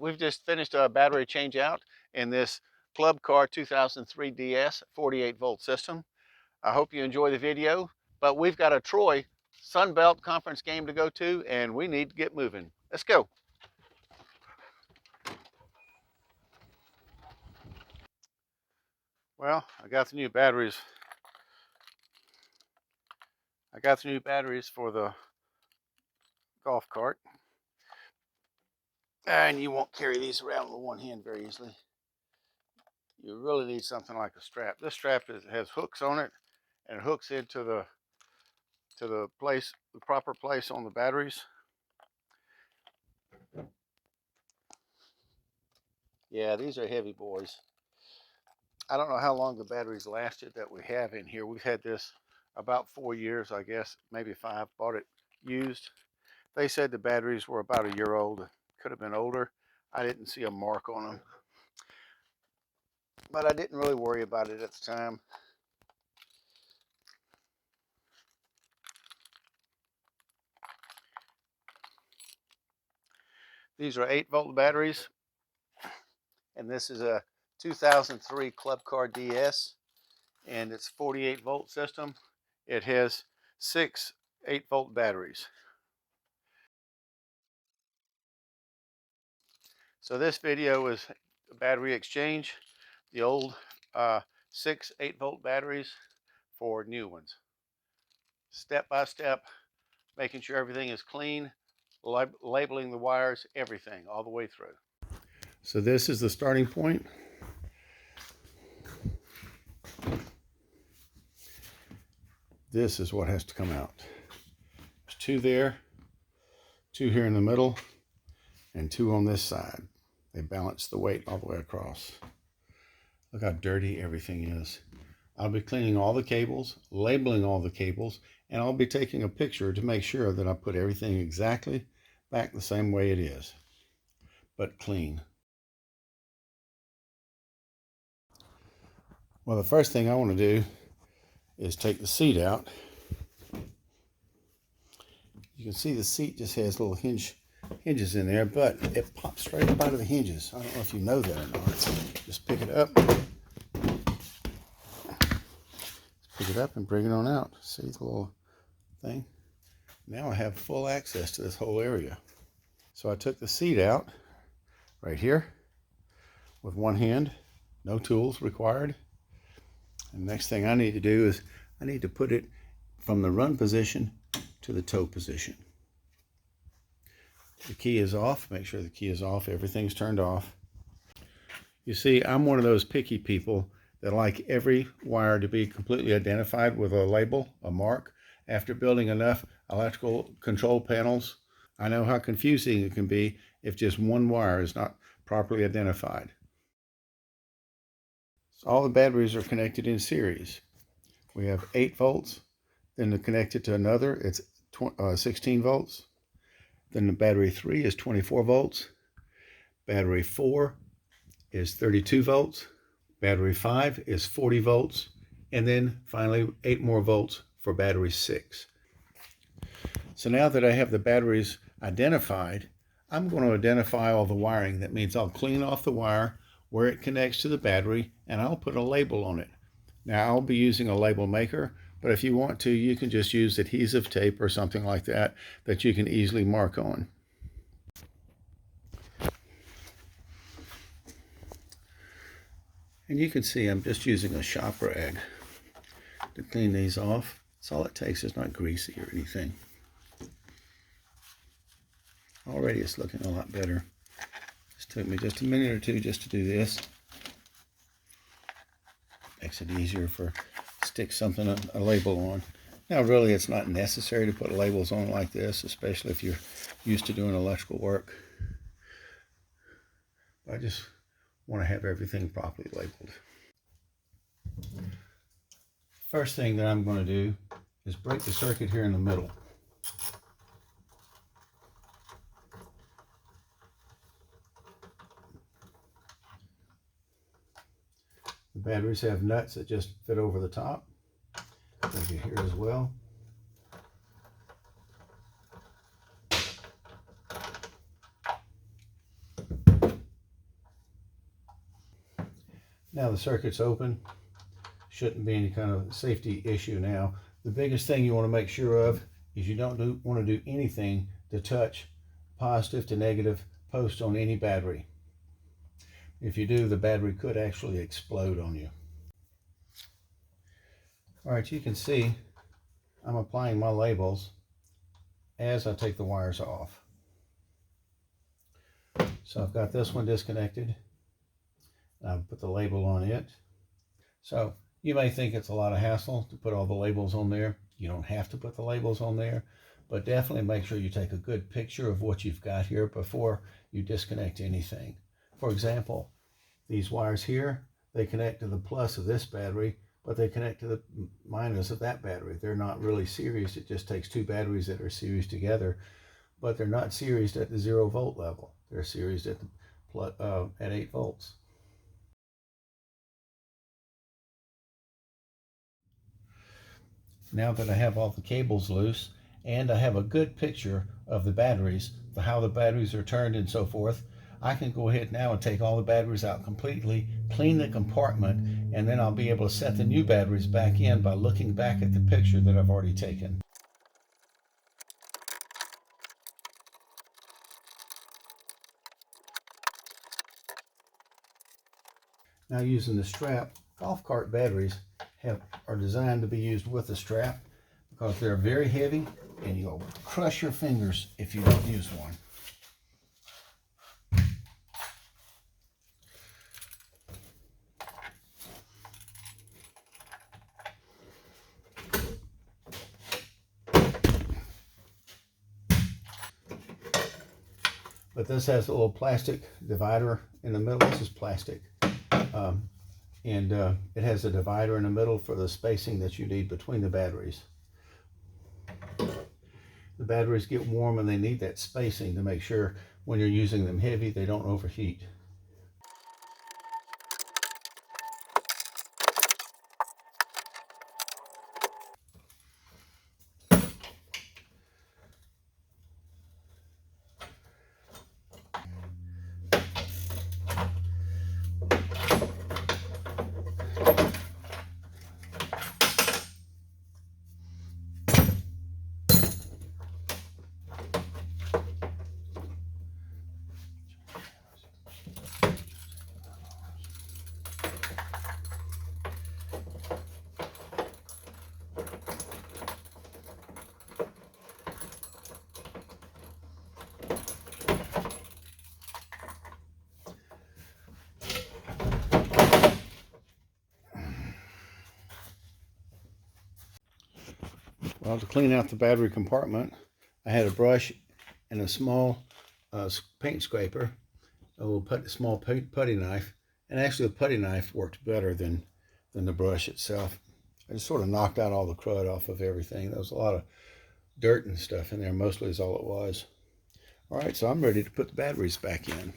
We've just finished a battery change out in this Clubcar 2003 DS 48 volt system. I hope you enjoy the video, but we've got a Troy Sunbelt Conference game to go to, and we need to get moving. Let's go. Well, I got the new batteries. For the golf cart. And you won't carry these around with one hand very easily. You really need something like a strap. This strap has hooks on it, and it hooks into the proper place on the batteries. Yeah, these are heavy boys. I don't know how long the batteries lasted that we have in here. We've had this about 4 years, I guess, maybe 5. Bought it used. They said the batteries were about a year old. Could have been older. I didn't see a mark on them, but I didn't really worry about it at the time. These are 8-volt batteries, and this is a 2003 Clubcar DS, and it's 48-volt system. It has 6 8-volt batteries. So this video is a battery exchange, the old 6 8-volt batteries for new ones. Step by step, making sure everything is clean, labeling the wires, everything, all the way through. So this is the starting point. This is what has to come out. There's 2 there, 2 here in the middle, and 2 on this side. They balance the weight all the way across. Look how dirty everything is. I'll be cleaning all the cables, labeling all the cables, and I'll be taking a picture to make sure that I put everything exactly back the same way it is, but clean. Well, the first thing I want to do is take the seat out. You can see the seat just has little hinges in there, but it pops straight up out of the hinges. I don't know if you know that or not. Just pick it up. Pick it up and bring it on out. See the little thing? Now I have full access to this whole area. So I took the seat out right here with one hand, no tools required. And the next thing I need to do is I need to put it from the run position to the toe position. The key is off. Make sure the key is off. Everything's turned off. You see, I'm one of those picky people that like every wire to be completely identified with a label, a mark. After building enough electrical control panels, I know how confusing it can be if just one wire is not properly identified. So all the batteries are connected in series. We have 8 volts, then to connect it to another, it's 16 volts. Then the battery 3 is 24 volts. Battery 4 is 32 volts. Battery 5 is 40 volts. And then finally 8 more volts for battery 6. So now that I have the batteries identified, I'm going to identify all the wiring. That means I'll clean off the wire where it connects to the battery, and I'll put a label on it. Now I'll be using a label maker, but if you want to, you can just use adhesive tape or something like that that you can easily mark on. And you can see I'm just using a shop rag to clean these off. That's all it takes. It's not greasy or anything. Already it's looking a lot better. Just took me just a minute or two just to do this. Makes it easier for stick something, a label on. Now really it's not necessary to put labels on like this, especially if you're used to doing electrical work. I just want to have everything properly labeled. First thing that I'm going to do is break the circuit here in the middle. The batteries have nuts that just fit over the top. Over here as well. Now the circuit's open. Shouldn't be any kind of safety issue now. The biggest thing you want to make sure of is you don't want to do anything to touch positive to negative post on any battery. If you do, the battery could actually explode on you. All right, you can see I'm applying my labels as I take the wires off. So I've got this one disconnected. I've put the label on it. So you may think it's a lot of hassle to put all the labels on there. You don't have to put the labels on there, but definitely make sure you take a good picture of what you've got here before you disconnect anything. For example, these wires here, they connect to the plus of this battery, but they connect to the minus of that battery. They're not really series. It just takes two batteries that are series together, but they're not series at the 0 volt level. They're series at the at 8 volts. Now that I have all the cables loose and I have a good picture of the batteries, how the batteries are turned and so forth, I can go ahead now and take all the batteries out completely, clean the compartment, and then I'll be able to set the new batteries back in by looking back at the picture that I've already taken. Now using the strap, golf cart batteries are designed to be used with the strap because they're very heavy and you'll crush your fingers if you don't use one. But this has a little plastic divider in the middle. This is plastic. It has a divider in the middle for the spacing that you need between the batteries. The batteries get warm and they need that spacing to make sure when you're using them heavy, they don't overheat. Well, to clean out the battery compartment, I had a brush and a small paint scraper, a little small putty knife, and actually the putty knife worked better than the brush itself. I just sort of knocked out all the crud off of everything. There was a lot of dirt and stuff in there, mostly is all it was. All right, so I'm ready to put the batteries back in.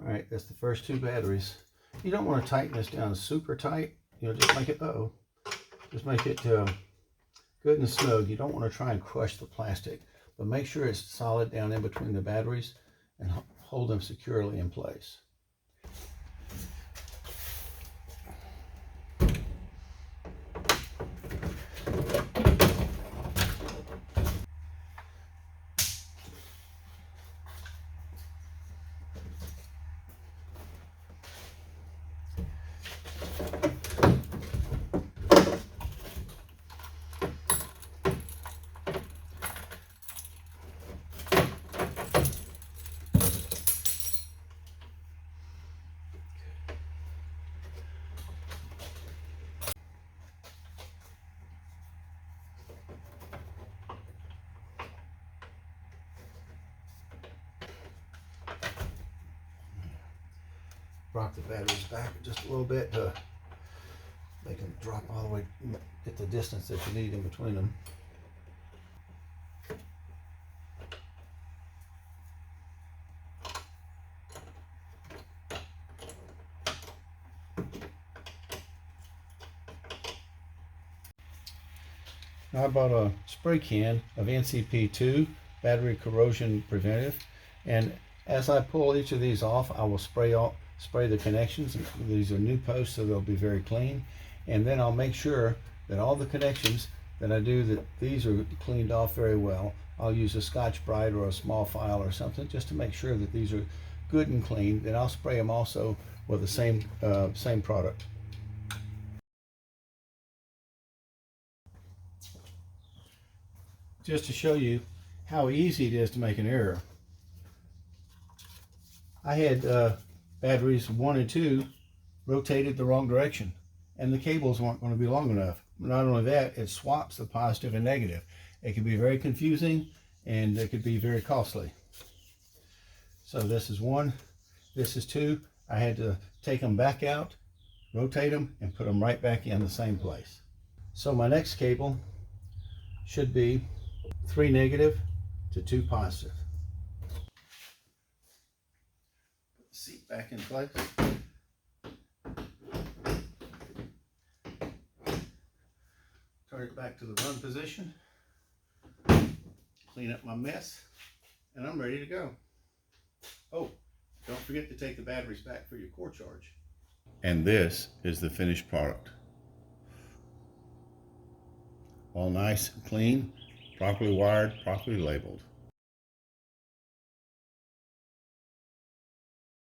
All right, that's the first two batteries. You don't want to tighten this down super tight. Just make it, just make it good and snug. You don't want to try and crush the plastic, but make sure it's solid down in between the batteries and hold them securely in place. Rock the batteries back just a little bit to make them drop all the way, get the distance that you need in between them. Now I bought a spray can of NCP2 battery corrosion preventive, and As I pull each of these off, I will spray the connections. These are new posts, so they'll be very clean. And then I'll make sure that all the connections that I do, that these are cleaned off very well. I'll use a Scotch-Brite or a small file or something just to make sure that these are good and clean. Then I'll spray them also with the same product. Just to show you how easy it is to make an error. I had batteries 1 and 2 rotated the wrong direction, and the cables weren't going to be long enough. Not only that, it swaps the positive and negative. It can be very confusing, and it could be very costly. So this is 1, this is 2. I had to take them back out, rotate them, and put them right back in the same place. So my next cable should be 3 negative to 2 positive. Put the seat back in place. Turn it back to the run position. Clean up my mess, and I'm ready to go. Oh, don't forget to take the batteries back for your core charge. And this is the finished product. All nice and clean, properly wired, properly labeled.